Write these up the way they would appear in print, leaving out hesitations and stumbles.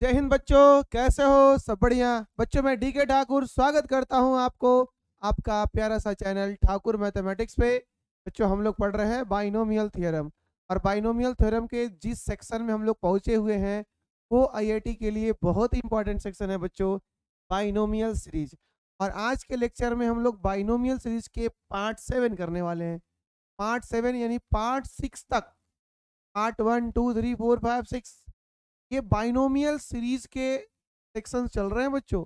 जय हिंद बच्चों, कैसे हो? सब बढ़िया बच्चों। मैं डीके ठाकुर स्वागत करता हूं आपको आपका प्यारा सा चैनल ठाकुर मैथमेटिक्स पे। बच्चों, हम लोग पढ़ रहे हैं बाइनोमियल थ्योरम। और बाइनोमियल थ्योरम के जिस सेक्शन में हम लोग पहुंचे हुए हैं वो आईआईटी के लिए बहुत इंपॉर्टेंट सेक्शन है बच्चों, बाइनोमियल सीरीज। और आज के लेक्चर में हम लोग बाइनोमियल सीरीज के पार्ट 7 करने वाले हैं। पार्ट 7 यानी पार्ट 6 तक। पार्ट 1 2 3 4 5 6 ये बाइनोमियल सीरीज के सेक्शन चल रहे हैं बच्चों।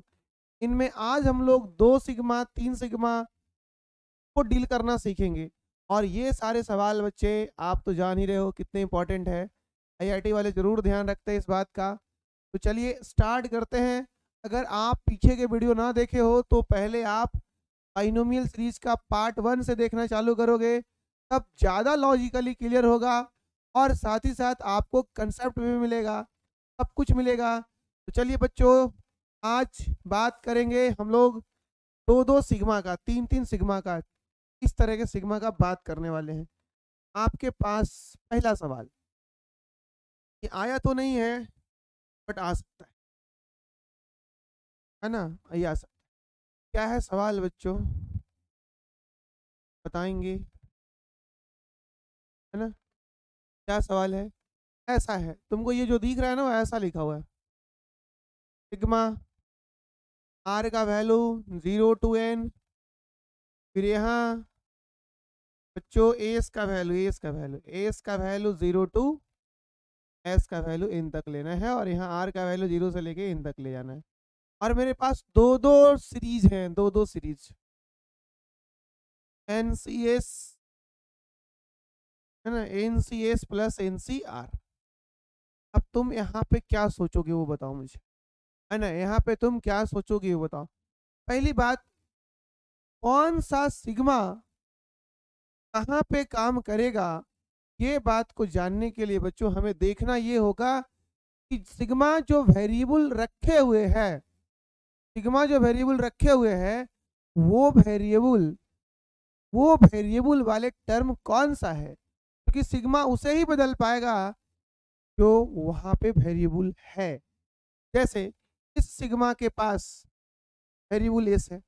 इनमें आज हम लोग 2 सिग्मा 3 सिग्मा को डील करना सीखेंगे। और ये सारे सवाल बच्चे आप तो जान ही रहे हो कितने इंपॉर्टेंट है। आईआईटी वाले जरूर ध्यान रखते हैं इस बात का। तो चलिए स्टार्ट करते हैं। अगर आप पीछे के वीडियो ना देखे हो तो पहले आप बाइनोमियल सीरीज का पार्ट 1 से देखना चालू करोगे, तब ज़्यादा लॉजिकली क्लियर होगा। और साथ ही साथ आपको कंसेप्ट भी मिलेगा, सब कुछ मिलेगा। तो चलिए बच्चों, आज बात करेंगे हम लोग 2 2 सिग्मा का, 3 3 सिग्मा का। इस तरह के सिग्मा का बात करने वाले हैं। आपके पास पहला सवाल, ये आया तो नहीं है बट आ सकता है ना? ये आ सकता है। क्या है सवाल बच्चों, बताएंगे? है ना? क्या सवाल है? ऐसा है, तुमको ये जो दिख रहा है ना वो ऐसा लिखा हुआ है। सिग्मा आर का वैल्यू 0 to n। फिर यहाँ बच्चों एस का वैल्यू, एस का वैल्यू 0 to s का वैल्यू इन तक लेना है। और यहाँ आर का वैल्यू 0 से लेके इन तक ले जाना है। और मेरे पास दो दो सीरीज हैं, दो दो सीरीज एन सी एस, है ना, N C S plus N C R. अब तुम यहाँ पे क्या सोचोगे वो बताओ मुझे, है ना? यहाँ पे तुम क्या सोचोगे वो बताओ। पहली बात, कौन सा सिग्मा कहाँ पे काम करेगा, ये बात को जानने के लिए बच्चों हमें देखना ये होगा कि सिग्मा जो वेरिएबल रखे हुए है, सिग्मा जो वेरिएबल रखे हुए हैं वो वेरिएबल वो वेरिएबल वाले टर्म कौन सा है। क्योंकि सिग्मा उसे ही बदल पाएगा जो वहां पे वेरिएबल है। जैसे इस सिग्मा के पास वेरिएबल एस है,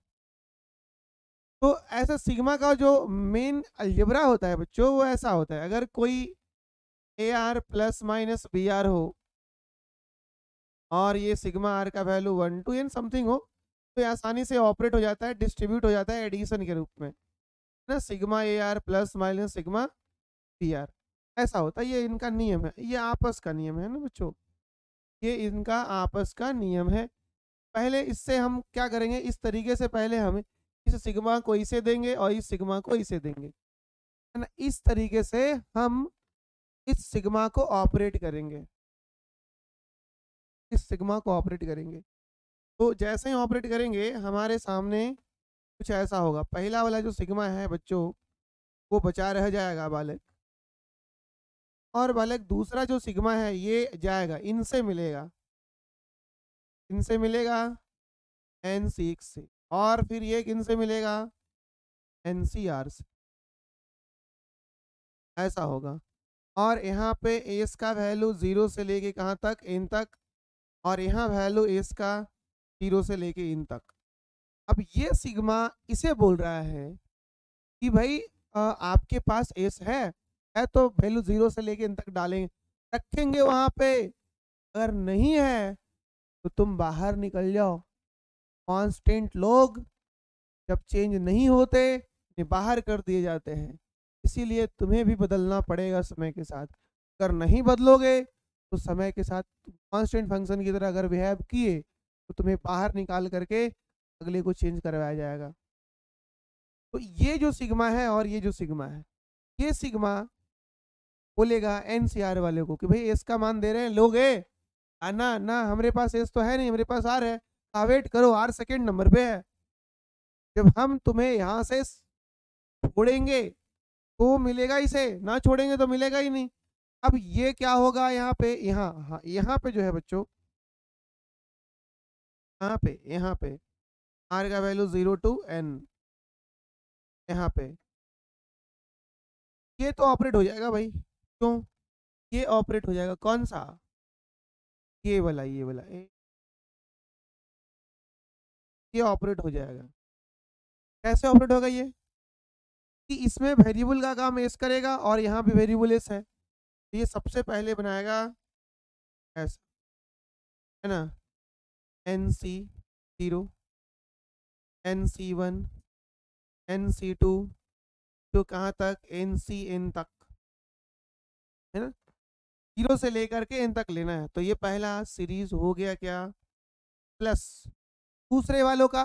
तो ऐसा सिग्मा का जो मेन अलजेब्रा होता है बच्चों वो ऐसा होता है। अगर कोई A R plus minus B R हो और ये सिग्मा आर का वैल्यू 1 to n समथिंग हो, तो ये आसानी से ऑपरेट हो जाता है, डिस्ट्रीब्यूट हो जाता है एडिशन के रूप में, ना? Sigma A R plus minus sigma B R, ऐसा होता है। ये इनका नियम है, ये आपस का नियम है ना बच्चों, ये इनका आपस का नियम है। पहले इससे हम क्या करेंगे, इस तरीके से पहले हम इस सिग्मा को इसे देंगे और इस सिग्मा को इसे देंगे, है ना? इस तरीके से हम इस सिग्मा को ऑपरेट करेंगे, इस सिग्मा को ऑपरेट करेंगे। तो जैसे ही ऑपरेट करेंगे हमारे सामने कुछ ऐसा होगा। पहला वाला जो सिग्मा है बच्चों वो बचा रह जाएगा बालक, और बालक दूसरा जो सिग्मा है ये जाएगा, इनसे मिलेगा, इनसे मिलेगा एन सी एक्स से, और फिर ये किनसे मिलेगा, एन सी आर से, ऐसा होगा। और यहाँ पे एस का वैल्यू 0 से लेके कहाँ तक, इन तक। और यहाँ वैल्यू एस का 0 से लेके इन तक। अब ये सिग्मा इसे बोल रहा है कि भाई आपके पास एस है तो वैल्यू 0 से लेके इन तक डालेंगे, रखेंगे वहां पे। अगर नहीं है तो तुम बाहर निकल जाओ। कांस्टेंट लोग जब चेंज नहीं होते ये बाहर कर दिए जाते हैं। इसीलिए तुम्हें भी बदलना पड़ेगा समय के साथ। अगर नहीं बदलोगे तो समय के साथ कांस्टेंट फंक्शन की तरह अगर बिहेव किए तो तुम्हें बाहर निकाल करके अगले को चेंज करवाया जाएगा। तो ये जो सिग्मा है और ये जो सिग्मा है, ये सिग्मा बोलेगा एनसीआर वाले को कि भाई एस का मान दे रहे हैं, लोगे? ना ना, हमारे पास एस तो है नहीं, हमारे पास आर है। वेट करो, आर सेकेंड नंबर पे है। जब हम तुम्हें यहाँ से छोड़ेंगे तो मिलेगा इसे, ना छोड़ेंगे तो मिलेगा ही नहीं। अब ये क्या होगा यहाँ पे, यहाँ, हाँ, यहाँ पे जो है बच्चों, यहाँ पे आर का वैल्यू 0 to n, यहाँ पे ये तो ऑपरेट हो जाएगा भाई। क्यों? ये ऑपरेट हो जाएगा, कौन सा? ये ऑपरेट हो जाएगा। कैसे ऑपरेट होगा ये? कि इसमें वेरिएबल का काम एस करेगा और यहाँ भी वेरिएबल एस है, तो ये सबसे पहले बनाएगा ऐसा, है ना, NC0, NC1, NC2, तो कहाँ तक, NCN तक, है ना, 0 से लेकर के n तक लेना है। तो ये पहला सीरीज हो गया क्या, प्लस दूसरे वालों का,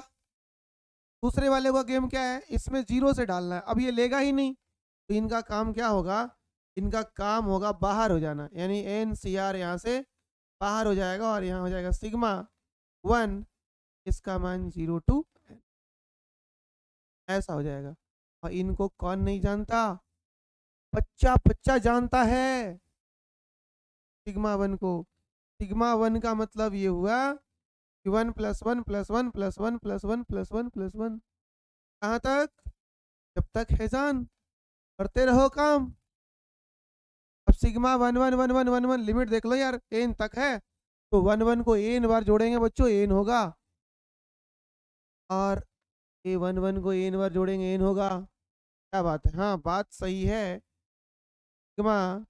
दूसरे वाले का गेम क्या है, इसमें 0 से डालना है। अब ये लेगा ही नहीं, तो इनका काम क्या होगा, इनका काम होगा बाहर हो जाना, यानी NCR यहाँ से बाहर हो जाएगा और यहाँ हो जाएगा सिग्मा 1, इसका मान 0 to ऐसा हो जाएगा। और इनको कौन नहीं जानता, बच्चा बच्चा जानता है सिग्मा 1 को। सिग्मा 1 का मतलब ये हुआ कि 1 + 1 + 1 + 1 + 1 + 1 + 1, कहाँ तक, जब तक है जान, करते रहो काम। अब सिग्मा 1 1 1 1 1 1 लिमिट देख लो यार, n तक है, तो 1 1 को n बार जोड़ेंगे बच्चों, n होगा, और ये 1 1 को n बार जोड़ेंगे, n होगा। क्या बात है, हाँ बात सही है। सिग्मा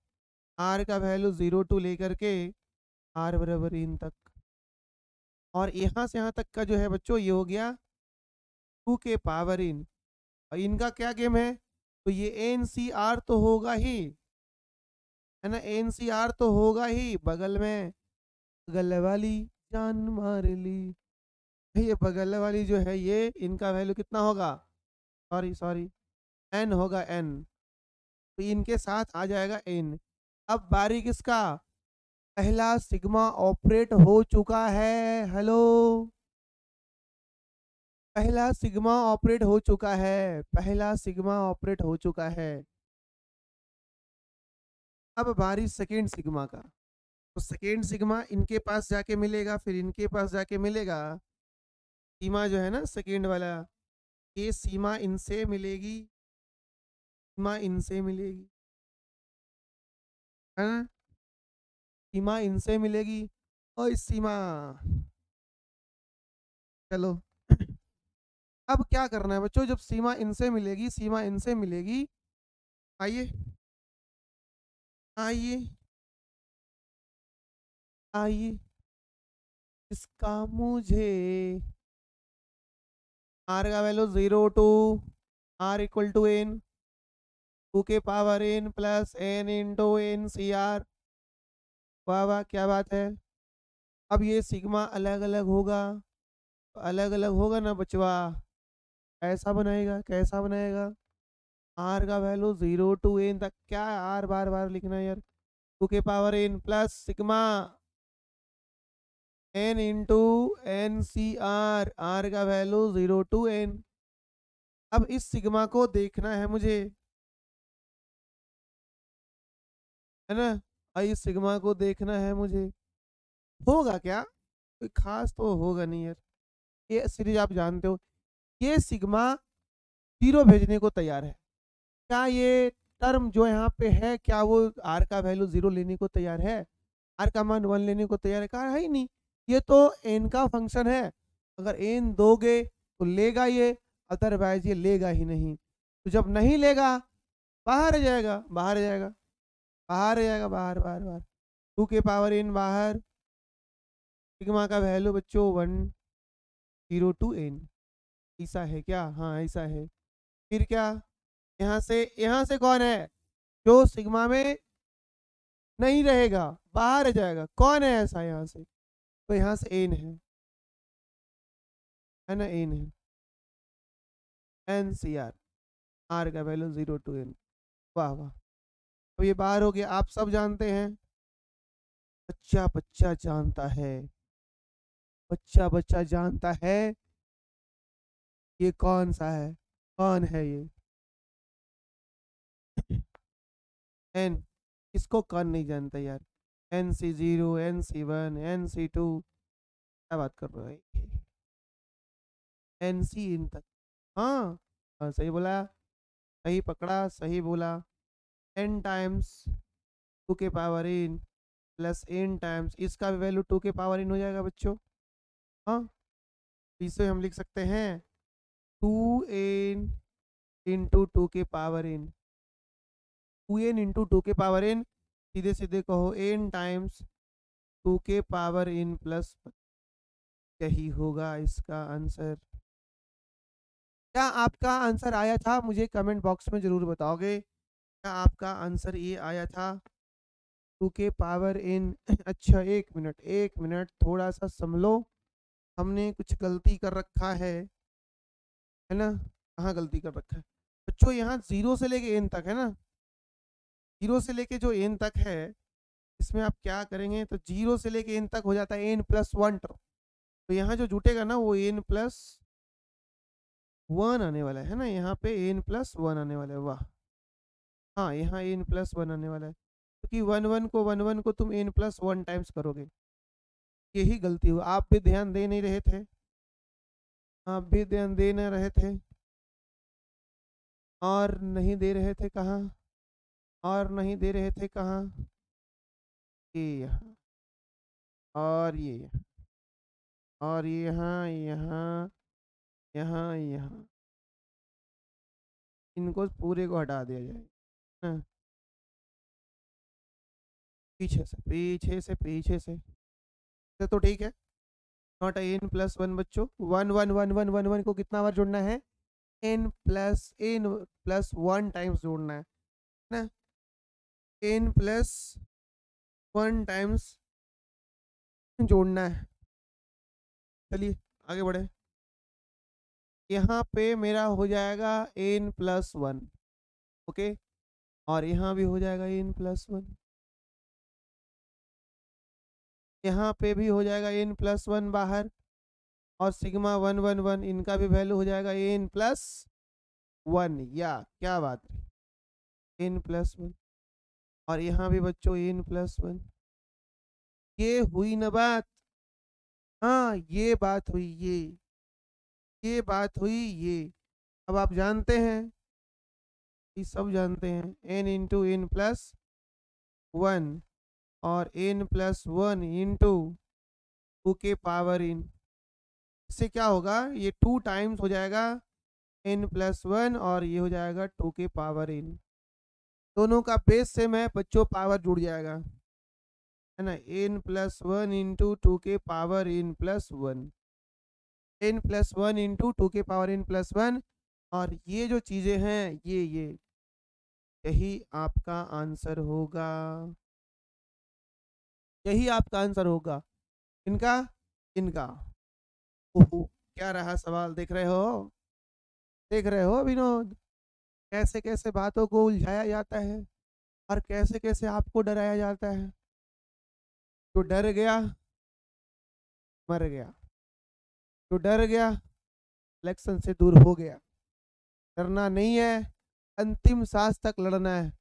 r का वैल्यू 0 to लेकर के r बराबर n तक, और यहाँ से यहाँ तक का जो है बच्चों ये हो गया 2 के पावर n। और इनका क्या गेम है, तो ये NCR तो होगा ही, है ना, NCR तो होगा ही, बगल में बगल वाली जान मार ली, ये बगल वाली जो है ये, इनका वैल्यू कितना होगा, सॉरी सॉरी, n होगा n, तो इनके साथ आ जाएगा n। अब बारी किसका, पहला सिग्मा ऑपरेट हो चुका है, हेलो, पहला सिग्मा ऑपरेट हो चुका है, पहला सिग्मा ऑपरेट हो चुका है। अब बारी सेकेंड सिग्मा का, तो सेकेंड सिग्मा इनके पास जाके मिलेगा, फिर इनके पास जाके मिलेगा, सीमा जो है ना सेकेंड वाला, ये सीमा इनसे मिलेगी, सीमा इनसे मिलेगी, है ना, सीमा इनसे मिलेगी, और इस सीमा, चलो अब क्या करना है बच्चों, जब सीमा इनसे मिलेगी, सीमा इनसे मिलेगी, आइए आइए आइए, इसका मुझे r का वैल्यू 0 to r = n, 2 के पावर n + n × NCR, वाह वाह क्या बात है। अब ये सिग्मा अलग अलग होगा, तो अलग अलग होगा ना बचवा, ऐसा बनाएगा, कैसा बनाएगा, r का वैल्यू 0 to n तक, क्या r बार बार लिखना है यार, 2 के power n plus sigma n × NCR, r का वैल्यू 0 to n। अब इस सिग्मा को देखना है मुझे, है ना, और इस सिग्मा को देखना है मुझे, होगा क्या, कोई खास तो होगा नहीं यार, ये सीरीज आप जानते हो, ये सिग्मा 0 भेजने को तैयार है, क्या ये टर्म जो यहाँ पे है, क्या वो r का वैल्यू 0 लेने को तैयार है, r का मान 1 लेने को तैयार है, कहा है ही नहीं, ये तो n का फंक्शन है, अगर n दोगे तो लेगा ये, अदरवाइज ये लेगा ही नहीं, तो जब नहीं लेगा बाहर आ जाएगा, बाहर आ जाएगा, बाहर आ जाएगा, बाहर बाहर बाहर, 2 के पावर n बाहर, सिग्मा का वैल्यू बच्चों 1 0 to n, ऐसा है क्या, हाँ ऐसा है। फिर क्या, यहाँ से कौन है जो सिग्मा में नहीं रहेगा, बाहर आ जाएगा, कौन है ऐसा यहाँ से, तो यहाँ से n है ना, n है, NCR, r का वैल्यू 0 to n, वाह वाह। अब ये बाहर हो गया, आप सब जानते हैं, बच्चा बच्चा जानता है, बच्चा बच्चा जानता है, ये कौन सा है, कौन है ये n, इसको कौन नहीं जानता यार, NC0, NC1, NC2, क्या बात कर रहे हो, NC इन तक, हाँ हाँ सही बोला, सही पकड़ा, सही बोला, n टाइम्स 2 के power n plus n times, इसका भी वैल्यू 2 के पावर n हो जाएगा बच्चों। हाँ, इसे हम लिख सकते हैं 2n इंटू 2 के पावर n, 2n इंटू 2 के पावर n, सीधे सीधे कहो n टाइम्स 2 के पावर n प्लस, यही होगा इसका आंसर। क्या आपका आंसर आया था? मुझे कमेंट बॉक्स में जरूर बताओगे, क्या आपका आंसर ये आया था 2 के पावर n? अच्छा, एक मिनट थोड़ा सा संभलो, हमने कुछ गलती कर रखा है ना? कहाँ गलती कर रखा है बच्चों? यहाँ 0 से लेके n तक है ना, 0 से लेके जो n तक है, इसमें आप क्या करेंगे तो 0 से लेके n तक हो जाता है n प्लस 1 टर्म, तो यहाँ जो जुटेगा ना वो n प्लस 1 आने वाला है ना, यहाँ पे n प्लस 1 आने वाला है। वाह, हाँ यहाँ n प्लस 1 आने वाला है, क्योंकि 1 1 को तुम n प्लस 1 टाइम्स करोगे। यही गलती हुआ, आप भी ध्यान दे नहीं रहे थे, आप भी ध्यान दे नहीं रहे थे, और नहीं दे रहे थे कहाँ, और नहीं दे रहे थे कहाँ, ये यहाँ, और ये यहाँ, और ये यहाँ, यहाँ, यहाँ, यहाँ, इनको पूरे को हटा दिया जाए ना, पीछे से पीछे से पीछे से, तो ठीक है। नॉट एन प्लस 1 बच्चों, 1 1 1 1 1 1 को कितना बार जोड़ना है? n+1 टाइम्स जोड़ना है ना, n+1 टाइम्स जोड़ना है। चलिए आगे बढ़े, यहाँ पे मेरा हो जाएगा n+1, ओके, और यहाँ भी हो जाएगा n+1, यहाँ पे भी हो जाएगा n+1 बाहर, और सिग्मा 1 1 1 इनका भी वैल्यू हो जाएगा n+1, या क्या बात है, n+1, और यहाँ भी बच्चों n+1, ये हुई ना बात? हाँ ये बात हुई, ये बात हुई ये। अब आप जानते हैं, ये सब जानते हैं, n इंटू n प्लस 1 और n+1 इंटू 2 के पावर n, इससे क्या होगा, ये 2 टाइम्स हो जाएगा n+1 और ये हो जाएगा 2 के पावर n, दोनों का बेस सेम है बच्चों, पावर जुड़ जाएगा है ना, n+1 इंटू 2 के पावर n+1, n+1 इंटू 2 के पावर n+1, और ये जो चीजें हैं ये यही आपका आंसर होगा, यही आपका आंसर होगा। इनका इनका ओहो, क्या रहा सवाल, देख रहे हो, देख रहे हो विनोद, कैसे कैसे बातों को उलझाया जाता है और कैसे कैसे आपको डराया जाता है। जो डर गया मर गया, जो डर गया इलेक्शन से दूर हो गया। डरना नहीं है, अंतिम सांस तक लड़ना है।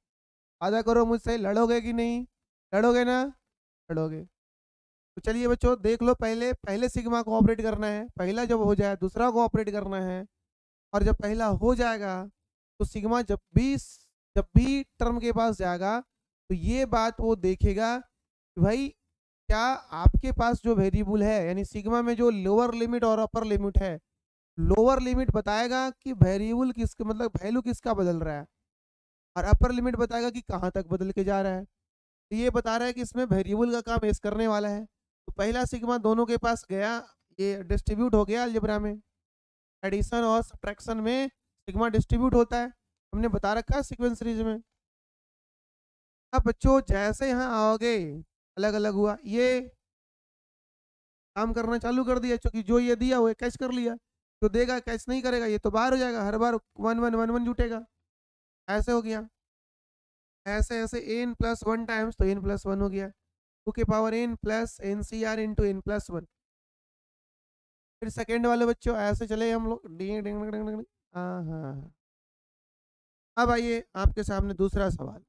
वादा करो मुझसे, लड़ोगे कि नहीं? लड़ोगे ना? लड़ोगे तो चलिए बच्चों देख लो, पहले पहले सिग्मा को ऑपरेट करना है, पहला जब हो जाए दूसरा को ऑपरेट करना है, और जब पहला हो जाएगा तो सिग्मा जब भी टर्म के पास जाएगा तो ये बात वो देखेगा कि भाई क्या आपके पास जो वेरिएबल है, यानी सिग्मा में जो लोअर लिमिट और अपर लिमिट है, लोअर लिमिट बताएगा कि वेरिएबल किसका, मतलब वैल्यू किसका बदल रहा है, और अपर लिमिट बताएगा कि कहाँ तक बदल के जा रहा है। तो ये बता रहा है कि इसमें वेरिएबल का काम एस करने वाला है। तो पहला सिग्मा दोनों के पास गया, ये डिस्ट्रीब्यूट हो गया अलजेब्रा में, एडिशन और सब्ट्रैक्शन में सिग्मा डिस्ट्रीब्यूट होता है, हमने बता रखा है सीक्वेंस सीरीज में। अब बच्चों जैसे यहाँ आओगे अलग अलग हुआ, ये काम करना चालू कर दिया, क्योंकि जो ये दिया वो कैच कर लिया, जो देगा कैच नहीं करेगा ये तो बाहर हो जाएगा, हर बार 1 1 1 1 जुटेगा, ऐसे हो गया, ऐसे ऐसे n+1 टाइम्स तो n+1 हो गया, 2 के power n plus NCR into n+1। फिर सेकेंड वाले बच्चों ऐसे चले हम लोग, हाँ हाँ। अब आइए आपके सामने दूसरा सवाल,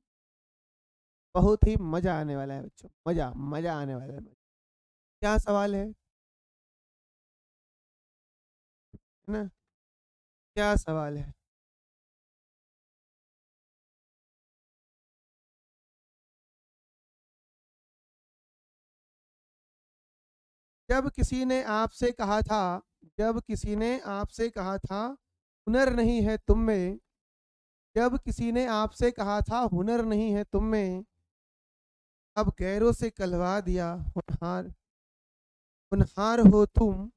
बहुत ही मजा आने वाला है बच्चों, मजा मजा आने वाला है। क्या सवाल है ना, क्या सवाल है? जब किसी ने आपसे कहा था, जब किसी ने आपसे कहा था हुनर नहीं है तुम में, जब किसी ने आपसे कहा था हुनर नहीं है तुम में, अब गैरों से कहलवा दिया होनहार, होनहार हो तुम।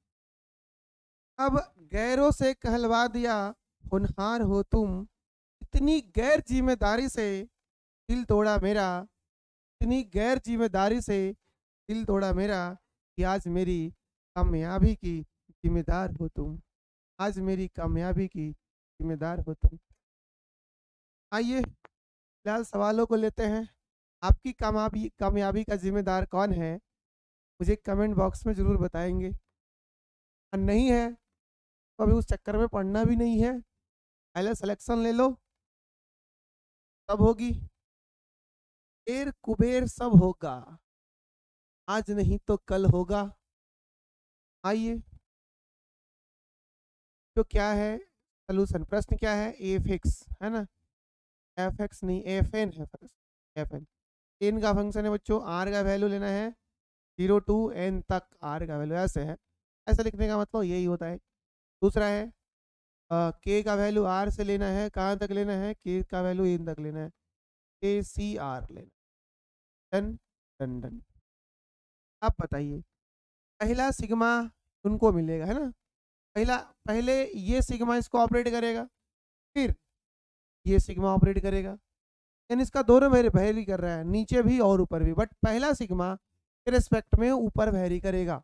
अब गैरों से कहलवा दिया होनहार हो तुम। इतनी गैर जिम्मेदारी से दिल तोड़ा मेरा, इतनी गैर जिम्मेदारी से दिल तोड़ा मेरा, कि आज मेरी कामयाबी की जिम्मेदार हो तुम, आज मेरी कामयाबी की जिम्मेदार हो तुम। आइए फिलहाल सवालों को लेते हैं। आपकी कामयाबी कामयाबी का जिम्मेदार कौन है, मुझे कमेंट बॉक्स में ज़रूर बताएंगे। और नहीं है तो अभी उस चक्कर में पढ़ना भी नहीं है, पहले सिलेक्शन ले लो, तब होगी। एर कुबेर सब होगा, आज नहीं तो कल होगा। आइए, तो क्या है सोल्यूशन, प्रश्न क्या है, एफ एक्स है ना, एफ एक्स नहीं एफ एन है, एफ एन। एन का फंक्शन है बच्चों, आर का वैल्यू लेना है 0 to n तक, आर का वैल्यू ऐसे है, ऐसे लिखने का मतलब यही होता है। दूसरा है के का वैल्यू आर से लेना है, कहाँ तक लेना है, के का वैल्यू एन तक लेना है, के सी आर लेना। Done done done. अब बताइए, पहला सिग्मा उनको मिलेगा है ना, पहले ये सिग्मा इसको ऑपरेट करेगा, फिर ये सिग्मा ऑपरेट करेगा, यानी इसका दोनों वैरी कर रहा है, नीचे भी और ऊपर भी, बट पहला सिग्मा के रिस्पेक्ट में ऊपर वैरी करेगा।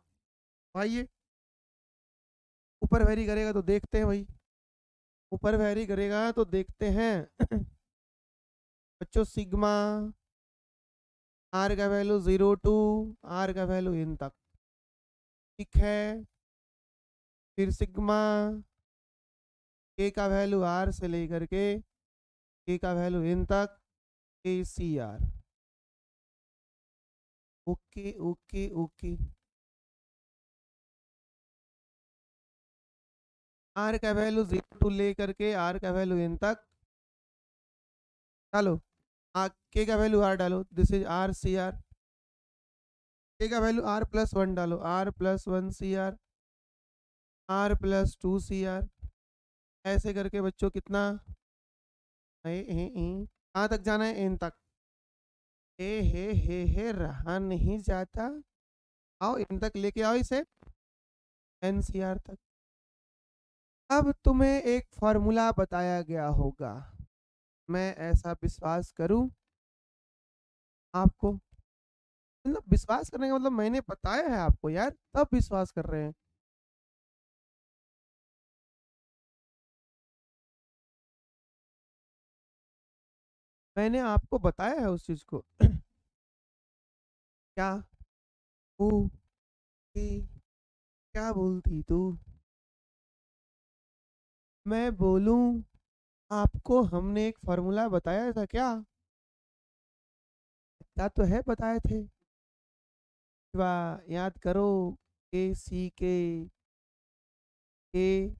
आइए, ऊपर वैरी करेगा तो देखते हैं भाई, ऊपर वैरी करेगा तो देखते हैं बच्चों। सिग्मा आर का वैल्यू 0 to आर का वैल्यू इन तक, ठीक है। फिर सिग्मा के का वैल्यू आर से लेकर के का वैल्यू इन तक, K C R. Okay okay okay. R का वैल्यू 0 to लेकर के आर का वैल्यू इन तक डालो, के का वैल्यू आर डालो, this is R C R. K का वैल्यू आर प्लस 1 डालो, R plus 1 C R, R plus 2 C R. ऐसे करके बच्चों कितना, कहाँ तक जाना है, इन तक। हे रहा नहीं जाता, आओ इन तक लेके आओ इसे, एनसीआर तक। अब तुम्हें एक फॉर्मूला बताया गया होगा, मैं ऐसा विश्वास करूं आपको, मतलब विश्वास करने का मतलब मैंने बताया है आपको यार, तब विश्वास कर रहे हैं। मैंने आपको बताया है उस चीज को क्या ओ क्या बोलती तू, मैं बोलूं आपको हमने एक फॉर्मूला बताया था क्या, क्या तो है बताए थे, वाह याद करो, ए सी के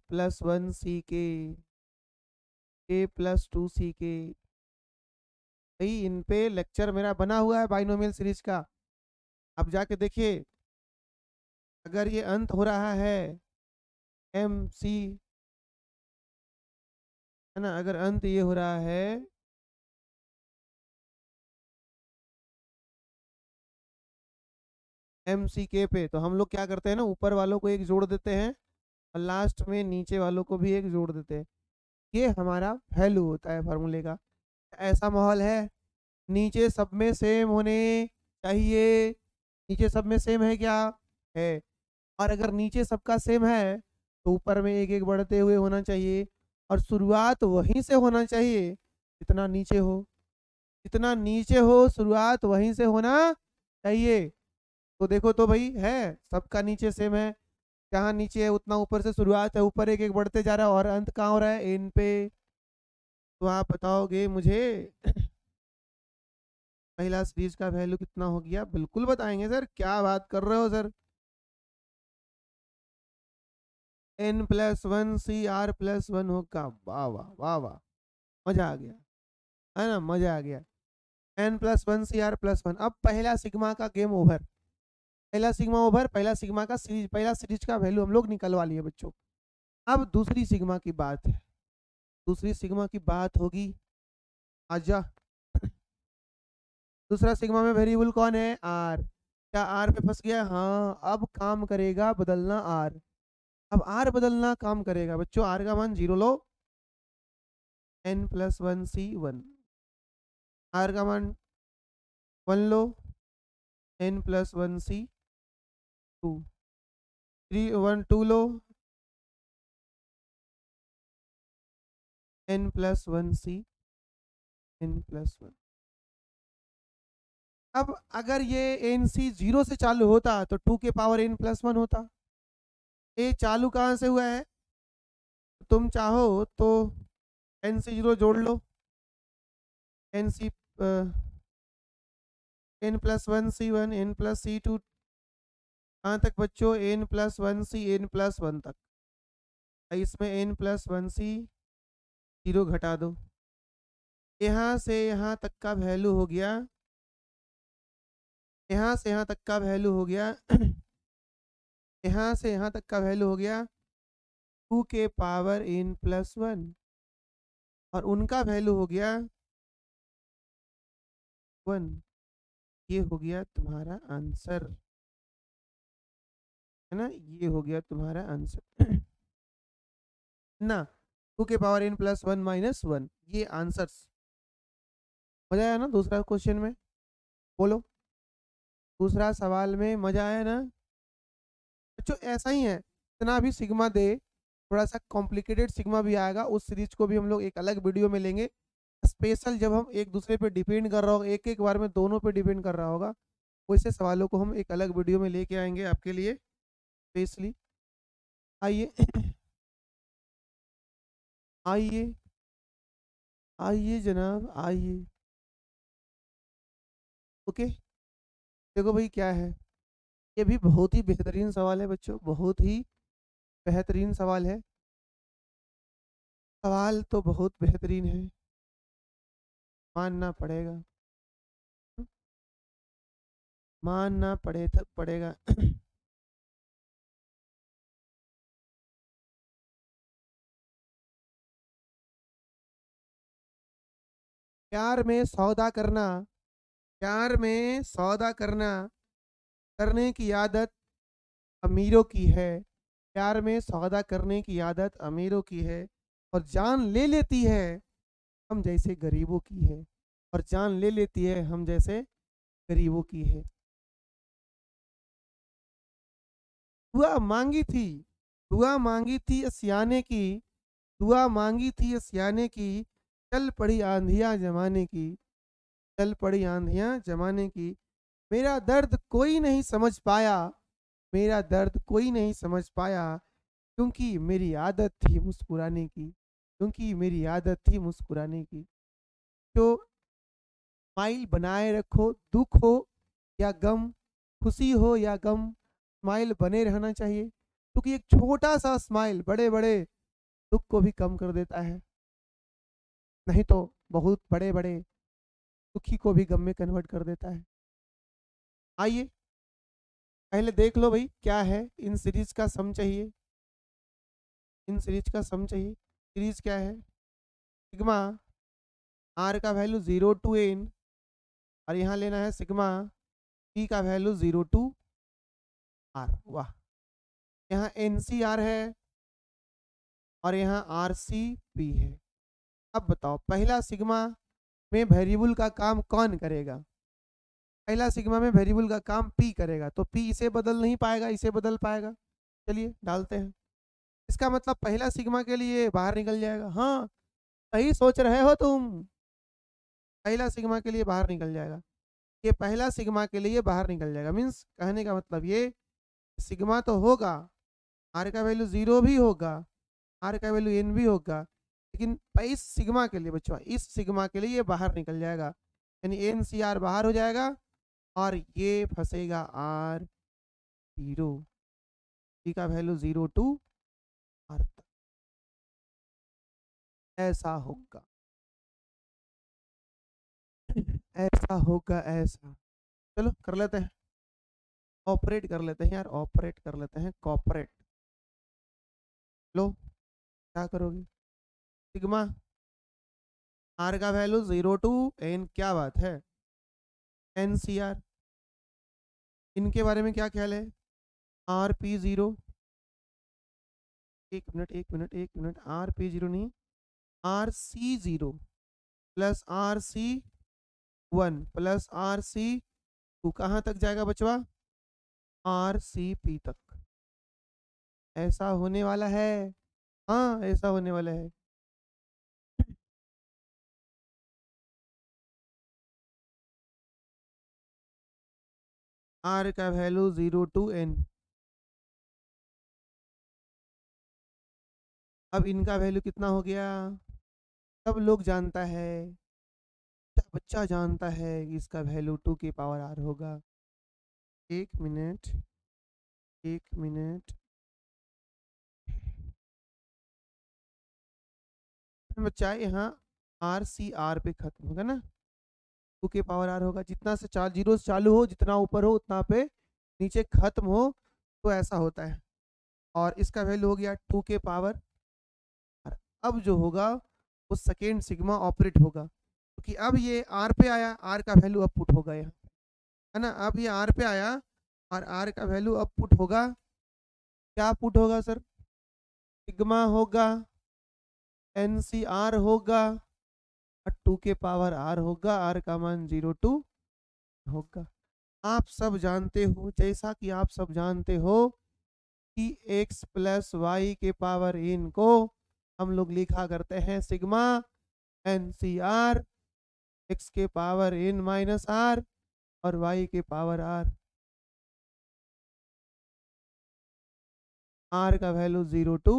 प्लस 1 सी के प्लस 2 सी के। भाई इन पे लेक्चर मेरा बना हुआ है बाइनोमियल सीरीज का, अब जाके देखिए। अगर ये अंत हो रहा है एम सी, है ना, अगर अंत ये हो रहा है एम सी के पे, तो हम लोग क्या करते हैं ना, ऊपर वालों को एक जोड़ देते हैं और लास्ट में नीचे वालों को भी एक जोड़ देते हैं, ये हमारा वैल्यू होता है फार्मूले का। ऐसा माहौल है, नीचे सब में सेम होने चाहिए, नीचे सब में सेम है क्या, है। और अगर नीचे सबका सेम है तो ऊपर में एक एक बढ़ते हुए होना चाहिए, और शुरुआत वहीं से होना चाहिए जितना नीचे हो, जितना नीचे हो शुरुआत वहीं से होना चाहिए। तो देखो तो भाई है, सबका नीचे सेम है, जहाँ नीचे है उतना ऊपर से शुरुआत है, ऊपर एक एक बढ़ते जा रहा है, और अंत कहाँ हो रहा है, इन पे। तो आप बताओगे मुझे पहला सीरीज का वैल्यू कितना हो गया, बिल्कुल बताएंगे सर, क्या बात कर रहे हो sir. n plus 1 C R plus 1 होगा, वाह वाह वाह वाह, मजा आ गया, है ना, मजा आ गया। n plus 1 C R plus 1, अब पहला सिग्मा का गेम ओवर, पहला सिग्मा ओवर पहला सिग्मा का सीरीज, पहला सीरीज का वैल्यू हम लोग निकलवा लिए बच्चों। अब दूसरी सिग्मा की बात है, दूसरी सिग्मा की बात होगी, आजा। दूसरा सिग्मा में वेरिएबल कौन है? आर। क्या आर पे फंस गया? हाँ, अब काम करेगा बदलना आर। अब आर बदलना काम करेगा बच्चों। आर का मान 0 लो, n+1c1। आर का मान 1 लो, n+1c2। 3 1 2 लो, n+1c n+1। अब अगर ये एन सी 0 से चालू होता तो 2 के पावर n+1 होता। ये चालू कहाँ से हुआ है? तुम चाहो तो एन सी 0 जोड़ लो, एन सी n+1c1 n+c2। कहाँ तक बच्चों? n+1c n+1 तक। इसमें n+1c 0 घटा दो, यहाँ से यहाँ तक का वैल्यू हो गया, यहाँ से यहाँ तक का वैल्यू हो गया यहाँ से यहाँ तक का वैल्यू हो गया 2 के पावर n+1, और उनका वैल्यू हो गया 1। ये हो गया तुम्हारा आंसर, है ना? ये हो गया तुम्हारा आंसर ना, 2 के पावर n+1 -1, ये आंसर्स। मजा आया ना दूसरा क्वेश्चन में? बोलो, दूसरा सवाल में मजा आया ना बच्चों? ऐसा ही है, इतना भी सिग्मा दे, थोड़ा सा कॉम्प्लिकेटेड सिग्मा भी आएगा, उस सीरीज को भी हम लोग एक अलग वीडियो में लेंगे स्पेशल, जब हम एक दूसरे पे डिपेंड कर रहा होगा, एक एक बार में दोनों पे डिपेंड कर रहा होगा, वैसे सवालों को हम एक अलग वीडियो में लेके आएंगे आपके लिए स्पेशली। आइए आइए आइए जनाब, आइए। ओके, देखो भाई क्या है, ये भी बहुत ही बेहतरीन सवाल है बच्चों, बहुत ही बेहतरीन सवाल है। सवाल तो बहुत बेहतरीन है, मानना पड़ेगा, मानना पड़ेगा प्यार में सौदा करना, प्यार में सौदा करना, करने की आदत अमीरों की है। प्यार में सौदा करने की आदत अमीरों की है, और जान ले लेती है हम जैसे गरीबों की है, और जान ले लेती है हम जैसे गरीबों की है। दुआ मांगी थी, दुआ मांगी थी सियाने की, दुआ मांगी थी सियाने की, चल पड़ी आंधियां जमाने की, चल पड़ी आंधियां जमाने की। मेरा दर्द कोई नहीं समझ पाया, मेरा दर्द कोई नहीं समझ पाया, क्योंकि मेरी आदत थी मुस्कुराने की, क्योंकि मेरी आदत थी मुस्कुराने की। तो स्माइल बनाए रखो, दुख हो या गम, खुशी हो या गम, स्माइल बने रहना चाहिए, क्योंकि एक छोटा सा स्माइल बड़े बड़े दुख को भी कम कर देता है, नहीं तो बहुत बड़े बड़े दुखी को भी गम में कन्वर्ट कर देता है। आइए पहले देख लो भाई क्या है, इन सीरीज का सम चाहिए, इन सीरीज का सम चाहिए। सीरीज क्या है? सिग्मा आर का वैल्यू 0 to n, और यहाँ लेना है सिग्मा p का वैल्यू 0 to r। वाह, यहाँ एन सी आर है और यहाँ आर सी पी है। अब बताओ पहला सिग्मा में वेरिएबल का काम कौन करेगा? पहला सिग्मा में वेरिएबल का काम p करेगा, तो p इसे बदल नहीं पाएगा, इसे बदल पाएगा। चलिए डालते हैं, इसका मतलब पहला सिग्मा के लिए बाहर निकल जाएगा। हाँ, सही सोच रहे हो तुम, पहला सिग्मा के लिए बाहर निकल जाएगा, ये पहला सिग्मा के लिए बाहर निकल जाएगा। मीन्स कहने का मतलब ये सिग्मा तो होगा, आर का वैल्यू 0 भी होगा, आर का वैल्यू n भी होगा, लेकिन इस सिग्मा के लिए बच्चों, इस सिग्मा के लिए ये बाहर निकल जाएगा, यानी एन सी आर बाहर हो जाएगा, और ये फंसेगा आर 0, टी का वैल्यू 0 to r तक। ऐसा होगा ऐसा होगा ऐसा। चलो कर लेते हैं। ऑपरेट कर लेते हैं यार, ऑपरेट कर लेते हैं, कॉपरेट। लो क्या करोगे, सिग्मा आर का वैल्यू 0 टू एन, क्या बात है, एन सी आर। इनके बारे में क्या ख्याल है, आर पी जीरो, एक मिनट, आर पी जीरो नहीं, R C zero plus R C one plus R C two, कहाँ तक जाएगा बचवा, आर सी पी तक। ऐसा होने वाला है, हाँ ऐसा होने वाला है। आर का वैल्यू 0 टू एन, अब इनका वैल्यू कितना हो गया, सब लोग जानता है, सब बच्चा जानता है कि इसका वैल्यू 2 की पावर आर होगा। एक मिनट, एक मिनट बच्चा, यहाँ आर सी आर पे खत्म होगा ना, 2 के पावर आर होगा, जितना से 4 जीरो से चालू हो, जितना ऊपर हो उतना पे नीचे खत्म हो, तो ऐसा होता है। और इसका वैल्यू हो गया 2 के पावर आर। अब जो होगा वो सेकेंड सिग्मा ऑपरेट होगा, क्योंकि अब ये आर पे आया, आर का वैल्यू अब पुट होगा यहाँ, है ना, अब ये आर पे आया और आर का वैल्यू अब पुट होगा, क्या पुट होगा सर, सिग्मा होगा, एन सी आर होगा, 2 के पावर आर होगा, आर का मान 0 टू होगा। आप सब जानते हो, जैसा कि आप सब जानते हो कि x प्लस वाई के पावर इन को हम लोग लिखा करते हैं sigma N C R, X के पावर इन माइनस आर और y के पावर आर। आर का वैल्यू 0 टू,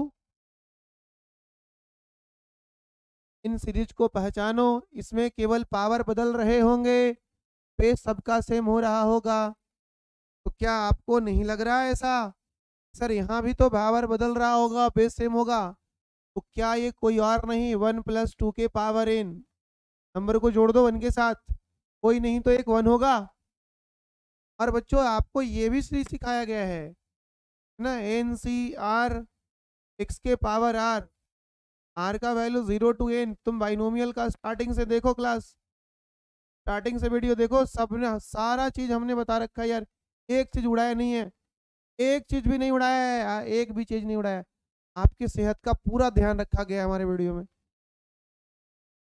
इन सीरीज को पहचानो, इसमें केवल पावर बदल रहे होंगे, बेस सबका सेम हो रहा होगा। तो क्या आपको नहीं लग रहा है ऐसा, सर यहाँ भी तो पावर बदल रहा होगा, बेस सेम होगा, तो क्या ये कोई और नहीं 1 प्लस 2 के पावर इन, नंबर को जोड़ दो 1 के साथ, कोई नहीं तो एक 1 होगा। और बच्चों आपको ये भी सिखाया गया है ना, एन सी आर एक्स के पावर आर, आर का वैल्यू 0 टू एन। तुम बाइनोमियल का स्टार्टिंग से देखो, क्लास स्टार्टिंग से वीडियो देखो, सब ने सारा चीज हमने बता रखा है यार, एक चीज उड़ाया नहीं है, एक चीज भी नहीं उड़ाया है, एक भी चीज नहीं उड़ाया, आपकी सेहत का पूरा ध्यान रखा गया है हमारे वीडियो में।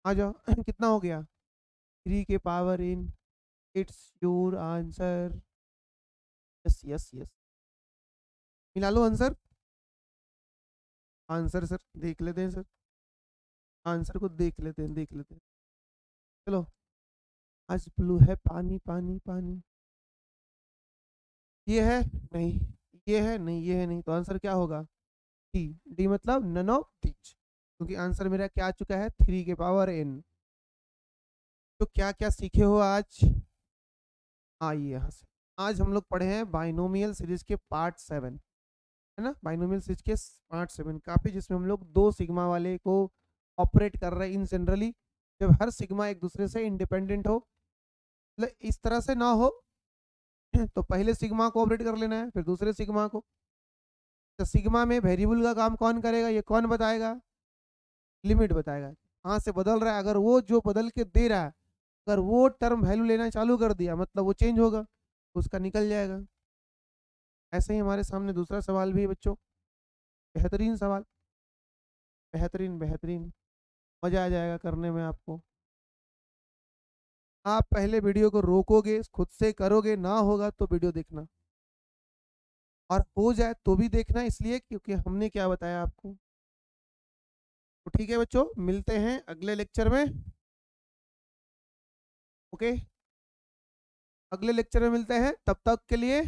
आ जाओ कितना हो गया, 3 के power in, it's your answer, yes yes yes, मिला लो आंसर, आंसर सर देख लेते हैं सर, आंसर को देख लेते हैं, देख लेते हैं, चलो। आज ब्लू है, पानी पानी पानी, ये है नहीं, ये है नहीं, ये है नहीं, तो आंसर क्या होगा, डी, डी मतलब नन ऑफ दीज, क्योंकि आंसर मेरा क्या आ चुका है 3 के पावर एन। तो क्या क्या सीखे हो आज, आइए यहाँ से, आज हम लोग पढ़े हैं बाइनोमियल सीरीज के पार्ट 7, है ना, बाइनोमियल सीरीज के पार्ट 7 काफी, जिसमें हम लोग 2 सिग्मा वाले को ऑपरेट कर रहे हैं इन जनरली, जब हर सिग्मा एक दूसरे से इंडिपेंडेंट हो, मतलब इस तरह से ना हो तो पहले सिग्मा को ऑपरेट कर लेना है, फिर दूसरे सिग्मा को। तो सिग्मा में वेरिएबल का काम कौन करेगा, ये कौन बताएगा, लिमिट बताएगा, कहाँ से बदल रहा है, अगर वो जो बदल के दे रहा है, अगर वो टर्म वैल्यू लेना चालू कर दिया, मतलब वो चेंज होगा, उसका निकल जाएगा। ऐसे ही हमारे सामने दूसरा सवाल भी है बच्चों, बेहतरीन सवाल, बेहतरीन बेहतरीन, मजा आ जाएगा करने में आपको। आप पहले वीडियो को रोकोगे, खुद से करोगे, ना होगा तो वीडियो देखना, और हो जाए तो भी देखना, इसलिए क्योंकि हमने क्या बताया आपको। तो ठीक है बच्चों, मिलते हैं अगले लेक्चर में, ओके, अगले लेक्चर में मिलते हैं, तब तक के लिए